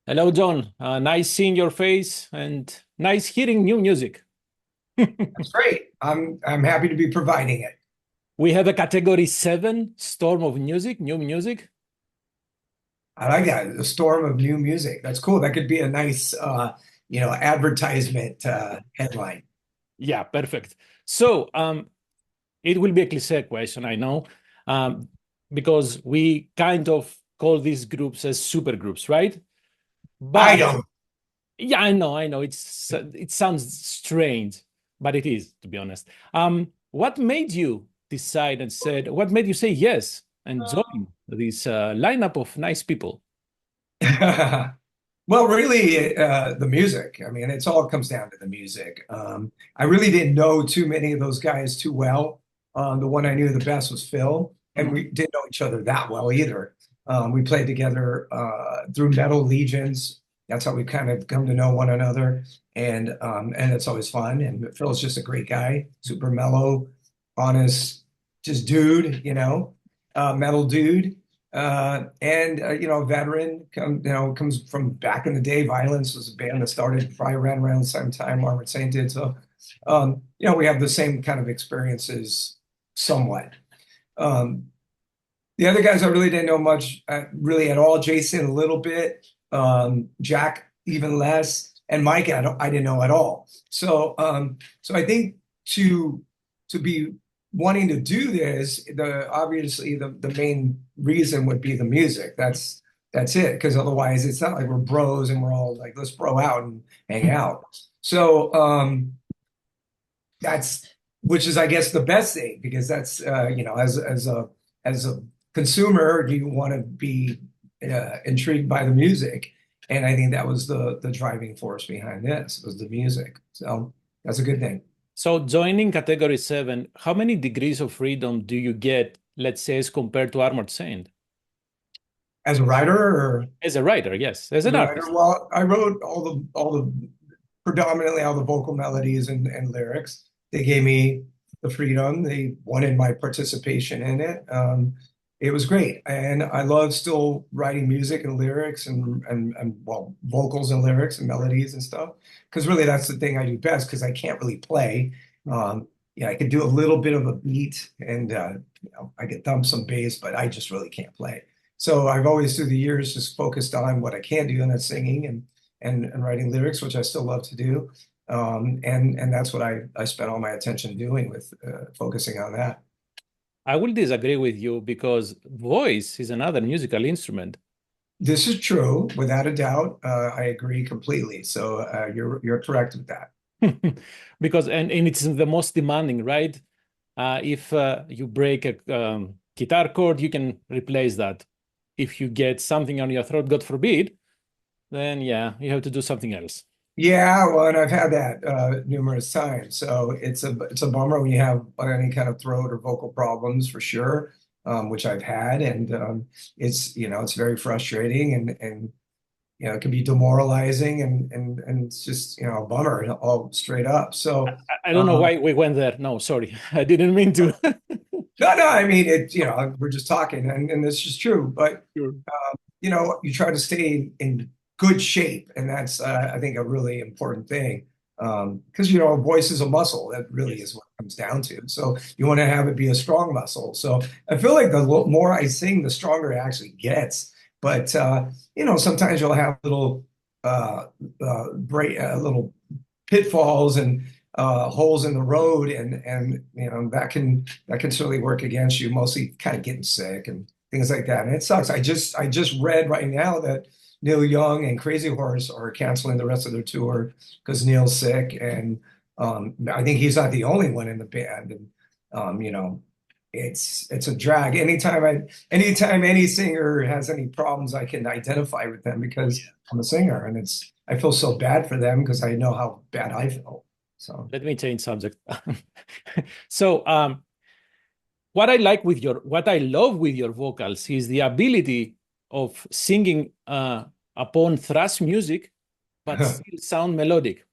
Hello, John. Nice seeing your face and nice hearing new music. That's great. I'm happy to be providing it. We have a Category 7 storm of music, new music. I like that. A storm of new music. That's cool. That could be a nice advertisement headline. Yeah, perfect. So it will be a cliché question, I know, um, because we kind of call these groups as supergroups, right? I But don't. yeah, I know. It sounds strange, but it is, to be honest. What made you decide and said? What made you say yes and join this lineup of nice people? Well, really, the music. I mean, it's all comes down to the music. I really didn't know too many of those guys too well. The one I knew the best was Phil, and Mhm. we didn't know each other that well either. We played together through Metal Legions. That's how we kind of come to know one another, and it's always fun. And Phil's just a great guy, super mellow, honest, just dude, metal dude veteran comes from back in the day. Violence was a band that started probably around the same time Armored Saint did. So, we have the same kind of experiences somewhat. Um, the other guys I really didn't know much, really at all. Jason a little bit, Jack even less, and Mike I didn't know at all. So I think to to be wanting to do this, the obviously the main reason would be the music. That's it, because otherwise it's not like we're bros and we're all like let's bro out and hang out. So that's which is I guess the best thing because that's as a consumer you want to be intrigued by the music, and I think that was the driving force behind this was the music. So that's a good thing. So joining Category 7, how many degrees of freedom do you get, let's say, as compared to Armored Saint? As a writer or As a writer, yes, as as an a writer, artist. well, I wrote all the predominantly all the vocal melodies and lyrics. They gave me the freedom. They wanted my participation in it. It was great, and I love still writing music and lyrics and well, vocals and lyrics and melodies and stuff. Because really, that's the thing I do best. Because I can't really play. Yeah, I could do a little bit of a beat, and I could thump some bass, but I just really can't play. So I've always through the years just focused on what I can do, and that's singing and writing lyrics, which I still love to do. And that's what I spent all my attention doing with focusing on that. I will disagree with you because voice is another musical instrument. This is true, without a doubt. I agree completely. So you're correct with that. Because and it's the most demanding, right? If you break a guitar chord, you can replace that. If you get something on your throat, God forbid, then yeah, you have to do something else. Yeah, well, and I've had that numerous times. So it's a bummer when you have any kind of throat or vocal problems for sure, which I've had, and it's very frustrating and it can be demoralizing and it's just a bummer all straight up. So I don't know um, why we went there. No, sorry, I didn't mean to. no, I mean we're just talking and this is true, but Sure. you try to stay in good shape, and that's I think a really important thing. Because a voice is a muscle. That really Yes. is what it comes down to. So you want to have it be a strong muscle. So I feel like the more I sing, the stronger it actually gets. But sometimes you'll have uh, little pitfalls and holes in the road, and that can certainly work against you. Mostly kind of getting sick and things like that, and it sucks. I just read right now that Neil Young and Crazy Horse are canceling the rest of their tour because Neil's sick, and I think he's not the only one in the band, and it's a drag. Anytime any singer has any problems, I can identify with them Oh because yeah. I'm a singer, and I feel so bad for them because I know how bad I feel. So Let me change subject. So, what I love with your vocals is the ability of singing upon thrash music, but still sound melodic.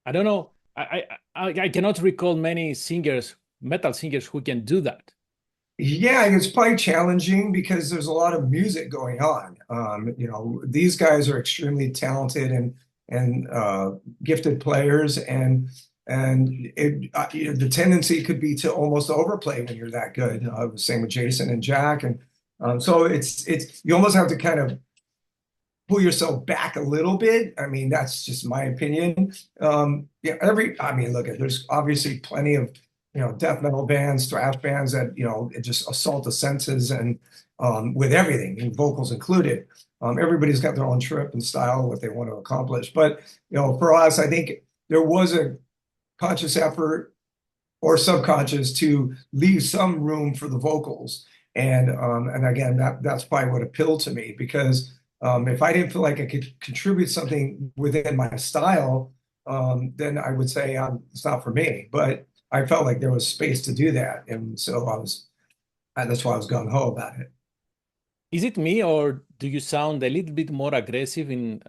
I don't know. I cannot recall many singers, metal singers, who can do that. Yeah, it's probably challenging because there's a lot of music going on. These guys are extremely talented and gifted players, and the tendency could be to almost overplay when you're that good. Same with Jason and Jack, and so it's you almost have to kind of pull yourself back a little bit. I mean, that's just my opinion. Yeah, I mean, look, there's obviously plenty of, death metal bands, thrash bands that, just assault the senses and with everything, and vocals included. Everybody's got their own trip and style, what they want to accomplish. But, for us, I think there was a conscious effort or subconscious to leave some room for the vocals. And again, that's probably what appealed to me because if I didn't feel like I could contribute something within my style, then I would say it's not for me. But I felt like there was space to do that, and so that's why I was gung ho about it. Is it me, or do you sound a little bit more aggressive in,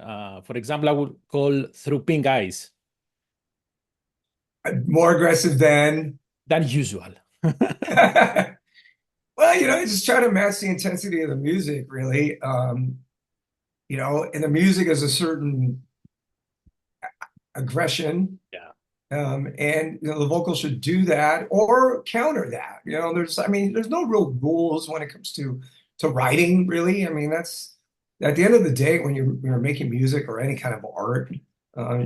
for example, I would call through pink eyes More aggressive than. than usual? Well, I just try to match the intensity of the music, really. And the music is a certain aggression. Yeah. And the vocal should do that or counter that. I mean, there's no real rules when it comes to writing, really. I mean, that's at the end of the day, when you're making music or any kind of art,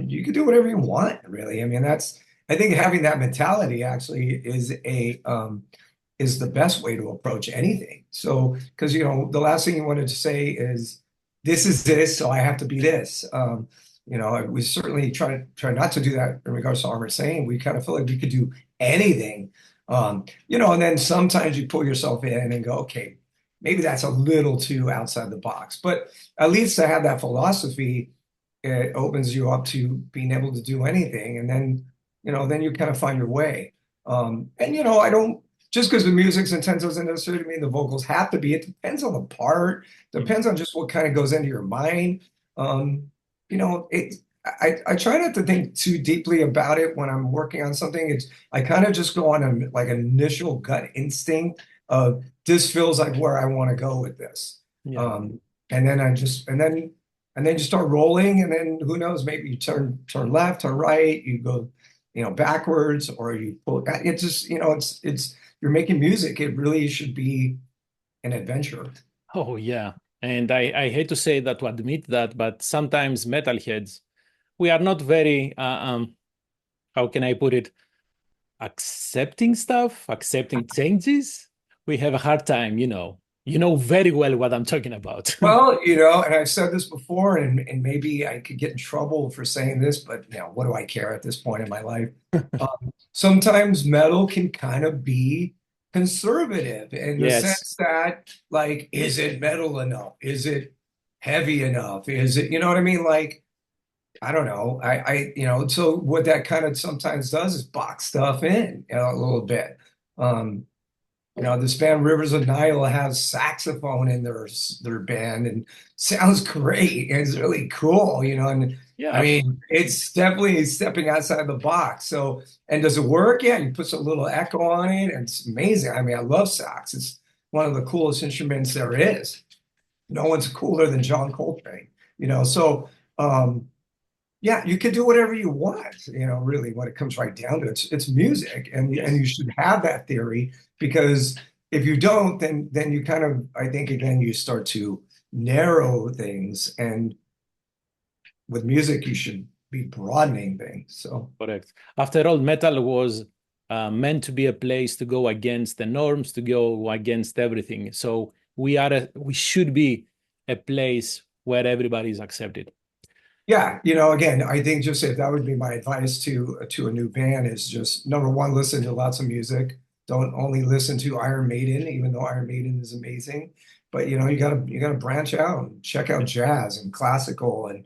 you can do whatever you want, really. I mean, I think having that mentality actually is the best way to approach anything. So, because the last thing you wanted to say is, "This is this, so I have to be this." We certainly try not to do that in regards to Armored Saint. We kind of feel like we could do anything, and then sometimes you pull yourself in and go, okay, maybe that's a little too outside the box. But at least to have that philosophy, it opens you up to being able to do anything, and then you kind of find your way. And I don't just because the music's intense doesn't necessarily mean the vocals have to be. It depends on the part, Mm. depends on just what kind of goes into your mind. Um, I try not to think too deeply about it when I'm working on something. I kind of just go on a like an initial gut instinct of this feels like where I want to go with this. Yeah. Um, and then I just and then you start rolling, and then who knows, maybe you turn left, turn right, you go, backwards, or you pull. It's just, it's you're making music. It really should be an adventure. Oh, yeah. And I hate to say that, to admit that, but sometimes metalheads, we are not very, how can I put it, accepting stuff, accepting changes. We have a hard time, you know. You know very well what I'm talking about. Well, and I've said this before, and maybe I could get in trouble for saying this, but what do I care at this point in my life? Sometimes metal can kind of be conservative in the Yes. sense that, like, is it metal enough? Is it heavy enough? Is it, you know what I mean? Like, I don't know. So what that kind of sometimes does is box stuff in, a little bit. Um, this band Rivers of Nile has saxophone in their band and sounds great. And it's really cool, and I Yeah. mean, it's definitely stepping outside the box. So, and does it work? Yeah, you put some little echo on it, and it's amazing. I mean, I love sax. It's one of the coolest instruments there is. No one's cooler than John Coltrane, So, yeah, you can do whatever you want, really, when it comes right down to it. It's music, and Yes. you should have that theory because if you don't, then you kind of, I think, again, you start to narrow things, and with music, you should be broadening things. So, Correct. After all, metal was meant to be a place to go against the norms, to go against everything. So we should be a place where everybody is accepted. yeah, again, I think just if that would be my advice to a new band is just number one, listen to lots of music. Don't only listen to Iron Maiden, even though Iron Maiden is amazing. But you gotta branch out and check out jazz and classical and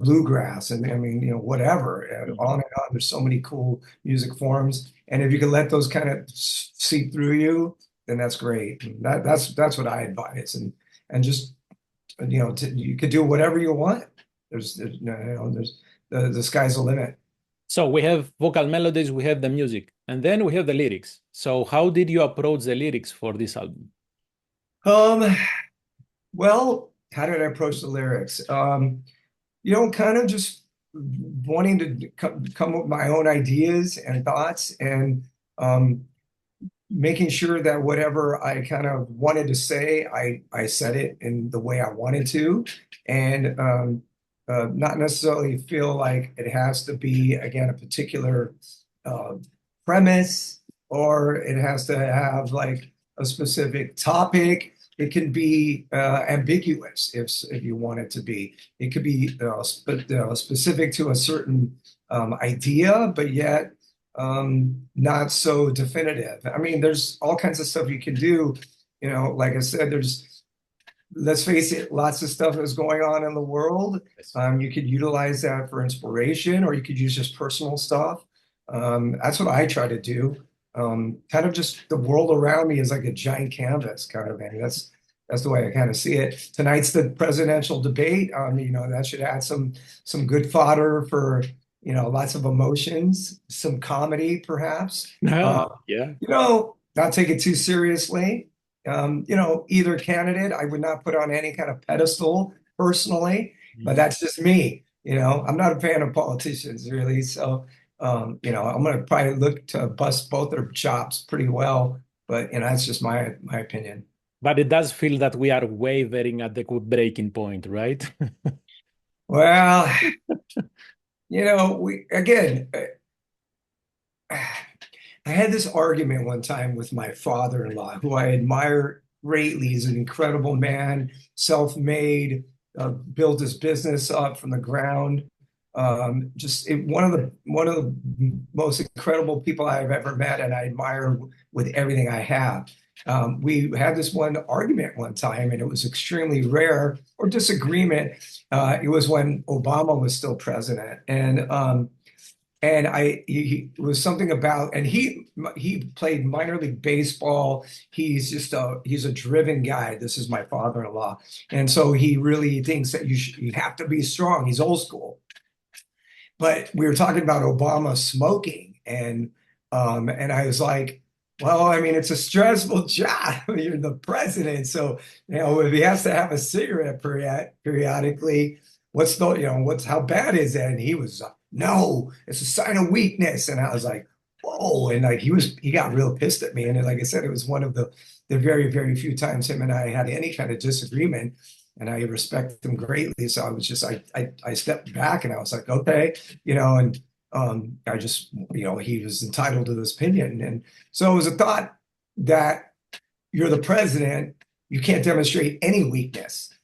bluegrass and I mean whatever and Mhm. on and on. There's so many cool music forms, and if you can let those kind of seep through you, then that's great. And that's what I advise, and just you could do whatever you want. There's no, there's the sky's the limit. So we have vocal melodies, we have the music. And then we have the lyrics. So how did you approach the lyrics for this album? Um, well, how did I approach the lyrics? Kind of just wanting to come up with my own ideas and thoughts and um, making sure that whatever I kind of wanted to say, I said it in the way I wanted to, and not necessarily feel like it has to be, again, a particular uh, premise or it has to have like a specific topic. It can be ambiguous if you want it to be. It could be specific to a certain idea, but yet not so definitive. I mean, there's all kinds of stuff you can do. Like I said, let's face it, lots of stuff is going on in the world. Yes. You could utilize that for inspiration, or you could use just personal stuff. That's what I try to do. Kind of just the world around me is like a giant canvas kind of thing. That's the way I kind of see it. Tonight's the presidential debate. That should add some good fodder for lots of emotions, some comedy perhaps. Yeah. Not take it too seriously. Either candidate, I would not put on any kind of pedestal personally, but that's just me. I'm not a fan of politicians really. So, I'm going to probably look to bust both their chops pretty well, but, that's just my opinion. But it does feel that we are wavering at the breaking point, right? Well, we again, I had this argument one time with my father-in-law, who I admire greatly. He's an incredible man, self-made, built his business up from the ground. One of the most incredible people I've ever met, and I admire with everything I have. We had this one argument one time, and it was extremely rare, or disagreement. It was when Obama was still president, and he was something about, and he played minor league baseball. He's a driven guy. This is my father-in-law, and so he really thinks that you have to be strong. He's old school. But we were talking about Obama smoking, and I was like, well, I mean, it's a stressful job. You're the president, so if he has to have a cigarette periodically, what's how bad is that? And he was no, it's a sign of weakness. And I was like, whoa, and like he got real pissed at me. And like I said, it was one of the very, very few times him and I had any kind of disagreement. And I respect him greatly. So I was just, I stepped back and I was like, okay, and I just, he was entitled to this opinion. And so it was a thought that you're the president, you can't demonstrate any weakness,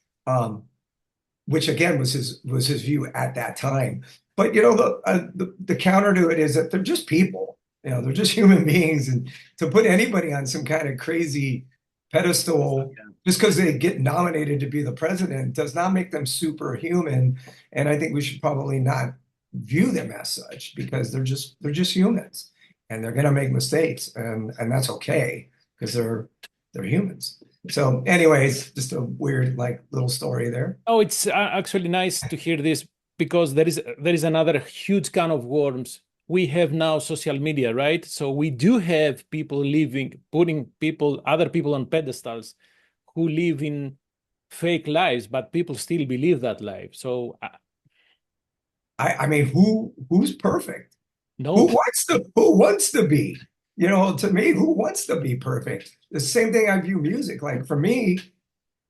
which again was his view at that time. But the counter to it is that they're just people, they're just human beings, and to put anybody on some kind of crazy pedestal just because they get nominated to be the president does not make them superhuman. And I think we should probably not view them as such, because they're just humans, and they're going to make mistakes, and that's okay, because they're humans. So anyways, just a weird like little story there. Oh, it's actually nice to hear this, because there is another huge can of worms. We have now social media, right? So we do have people putting other people on pedestals who live in fake lives, but people still believe that life. So I mean, who's perfect? no, Who wants to be? To me, who wants to be perfect? The same thing I view music. Like for me,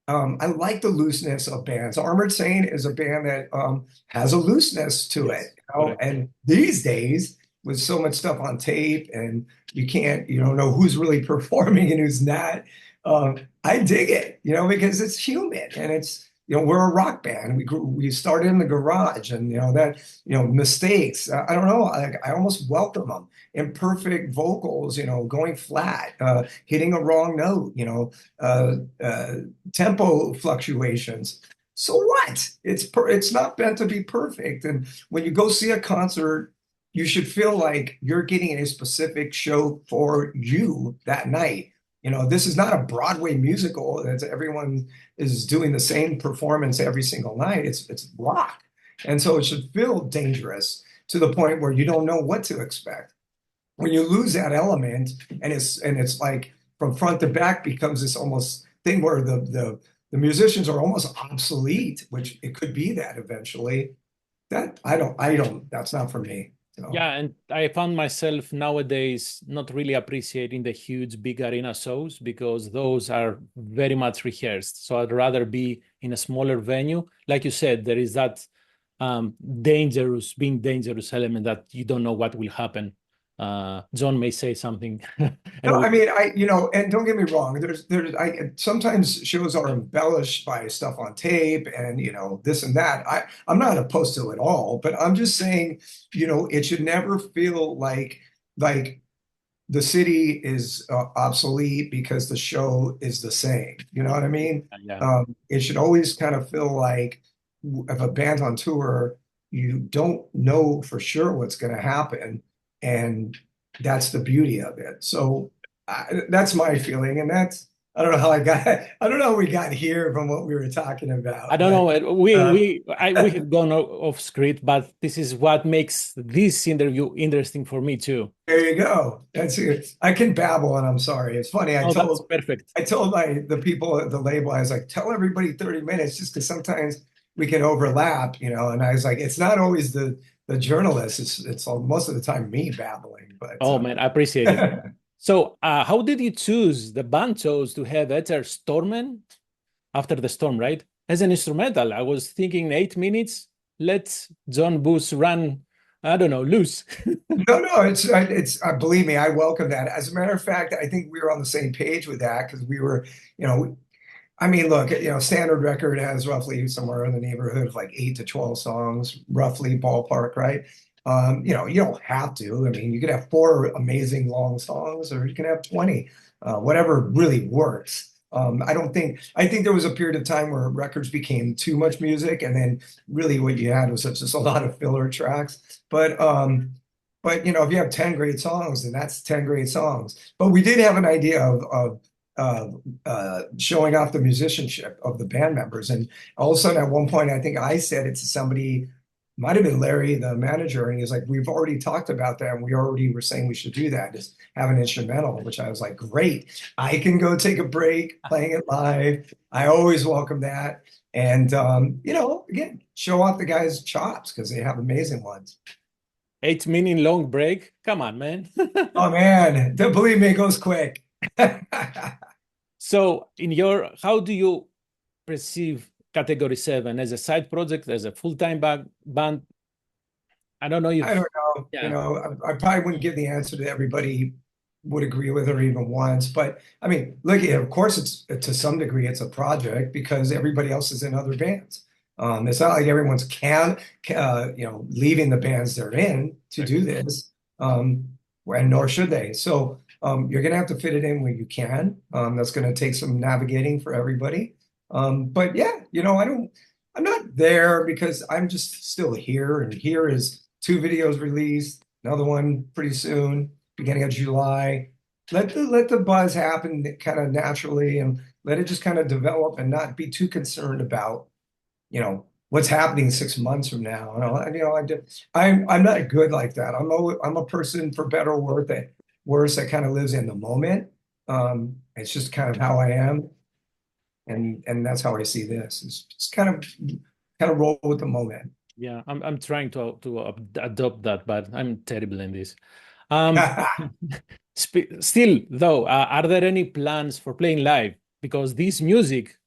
I like the looseness of bands. Armored Saint is a band that has a looseness to yes, it. correct. And these days, with so much stuff on tape, and you don't know who's really performing and who's not. I dig it, because it's human, and it's we're a rock band. We started in the garage, and mistakes. I don't know. I almost welcome them. Imperfect vocals, going flat, hitting a wrong note, tempo fluctuations. So what? It's not meant to be perfect. And when you go see a concert, you should feel like you're getting a specific show for you that night. This is not a Broadway musical that everyone is doing the same performance every single night. It's rock. And so it should feel dangerous to the point where you don't know what to expect. when you lose that element, and it's like from front to back becomes this almost thing where the musicians are almost obsolete, which it could be that eventually. That I don't that's not for me. So Yeah, and I found myself nowadays not really appreciating the huge big arena shows because those are very much rehearsed. So I'd rather be in a smaller venue. Like you said, there is that being dangerous element that you don't know what will happen. John may say something, no, and I mean, and don't get me wrong. I sometimes shows are embellished by stuff on tape and this and that. I'm not opposed to it all, but I'm just saying, it should never feel like the city is obsolete because the show is the same. You know what I mean? yeah, It should always kind of feel like if a band's on tour, you don't know for sure what's going to happen, and that's the beauty of it. So that's my feeling, and I don't know how I don't know how we got here from what we were talking I about, don't but know. uh, We have gone off script, but this is what makes this interview interesting for me too. there you go. That's it. I can babble, and I'm sorry. It's funny. Oh, that's perfect. I told the people at the label, I was like, tell everybody 30 minutes just because sometimes we can overlap, and I was like, it's not always the journalist, it's most of the time me babbling, but Oh man, I appreciate it. So, how did you choose? The band chose to have Etta Stormen after the storm, right? As an instrumental, I was thinking 8 minutes. Let John Booth run, I don't know, loose. no, believe me, I welcome that. As a matter of fact, I think we were on the same page with that because we were, I mean, look, standard record has roughly somewhere in the neighborhood of like 8 to 12 songs, roughly ballpark, right? You don't have to. I mean, you could have four amazing long songs, or you can have 20, whatever really works. I think there was a period of time where records became too much music, and then really what you had was just a lot of filler tracks. But if you have 10 great songs, then that's 10 great songs. But we did have an idea of showing off the musicianship of the band members. And all of a sudden, at one point, I think I said it to somebody, might have been Larry, the manager, and he's like, "We've already talked about that, and we already were saying we should do that, just have an instrumental," which I was like, "Great. I can go take a break playing it live. I always welcome that." And, again, show off the guys' chops because they have amazing ones. 8 minute long break. Come on, man. Oh, man, believe me, it goes quick. So, how do you perceive Category 7 as a side project, as a full-time band? I don't know I if, don't know. yeah, I probably wouldn't give the answer that everybody would agree with or even wants. But I mean, look, of course, it's to some degree it's a project because everybody else is in other bands. It's not like everyone's leaving the bands they're in to do this, and nor should they. So you're going to have to fit it in when you can. That's going to take some navigating for everybody. But yeah, I'm not there because I'm just still here, and here is 2 videos released, another one pretty soon, beginning of July. Let the buzz happen kind of naturally, and let it just kind of develop, and not be too concerned about, what's happening 6 months from now. I'm not good like that. I'm a person, for better or worse, that kind of lives in the moment. It's just kind of how I am, and that's how I see this. It's just kind of roll with the moment. yeah, I'm trying to adopt that, but I'm terrible in this. Um, Still, though, are there any plans for playing live? Because this music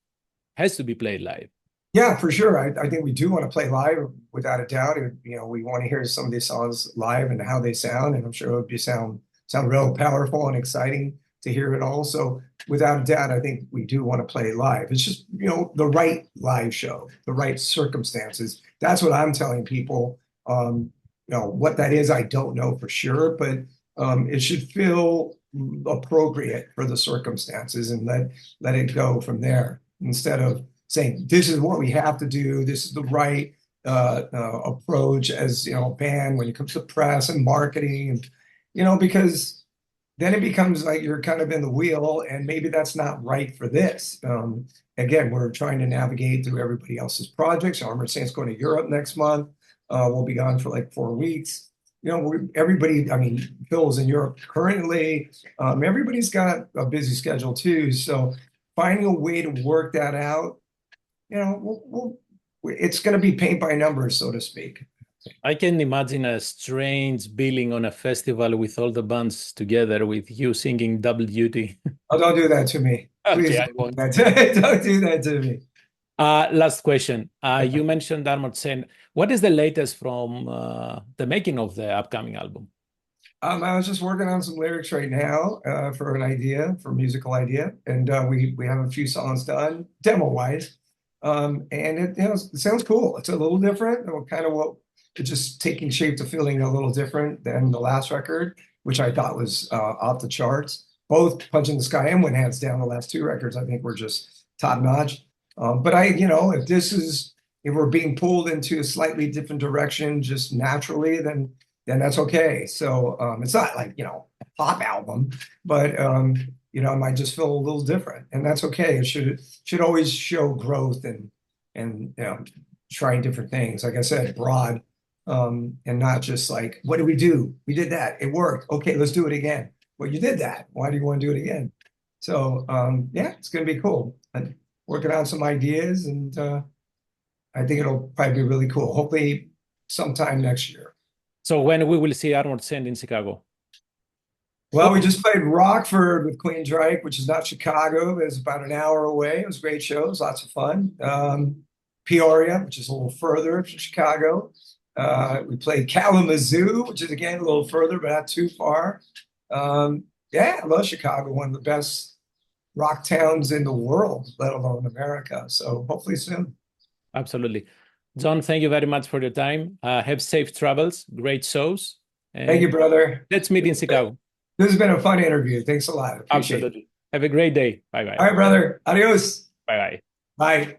has to be played live. Yeah, for sure. I think we do want to play live without a doubt. We want to hear some of these songs live and how they sound, and I'm sure it would sound real powerful and exciting to hear it all. So without a doubt, I think we do want to play live. It's just, the right live show, the right circumstances. That's what I'm telling people. What that is, I don't know for sure, but it should feel appropriate for the circumstances, and let it go from there, instead of saying this is what we have to do. This is the right approach as band when it comes to press and marketing, and because then it becomes like you're kind of in the wheel, and maybe that's not right for this. Again, we're trying to navigate through everybody else's projects. Armored Saint's going to Europe next month. We'll be gone for like 4 weeks. everybody, I mean, Phil's in Europe currently. Everybody's got a busy schedule too. So finding a way to work that out, it's going to be paint by numbers, so to speak. I can imagine a strange billing on a festival with all the bands together with you singing double duty. Oh, don't do that to me. Okay, Please I don't won't. do that. Don't do that to me. Last question. You mentioned Armored Saint. What is the latest from the making of the upcoming album? I was just working on some lyrics right now for an idea, for a musical idea, and we have a few songs done, demo wise, and it sounds cool. It's a little different, kind of what it's just taking shape to feeling a little different than the last record, which I thought was off the charts. Both Punch in the Sky and When Hands Down, the last two records, I think were just top notch. But if we're being pulled into a slightly different direction just naturally, then that's okay. So it's not like, a pop album, but it might just feel a little different, and that's okay. It should always show growth and trying different things. Like I said, broad, and not just like, what did we do? We did that. It worked. Okay, let's do it again. Well, you did that. Why do you want to do it again? So yeah, it's going to be cool. I'm working on some ideas, and I think it'll probably be really cool. Hopefully sometime next year. So when we will see Armored Saint in Chicago? Well, we just played Rockford with Queen Drake, which is not Chicago, but it's about an hour away. It was a great show. It was lots of fun. Peoria, which is a little further from Chicago. We played Kalamazoo, which is again a little further, but not too far. Yeah, I love Chicago, one of the best rock towns in the world, let alone America. So hopefully soon. Absolutely. John, thank you very much for your time. Have safe travels, great shows. Thank you, brother. Let's meet in Chicago. This has been a fun interview. Thanks a lot. Appreciate Absolutely. Have a great day. Bye-bye. All right, brother. Adios. Bye-bye. Bye.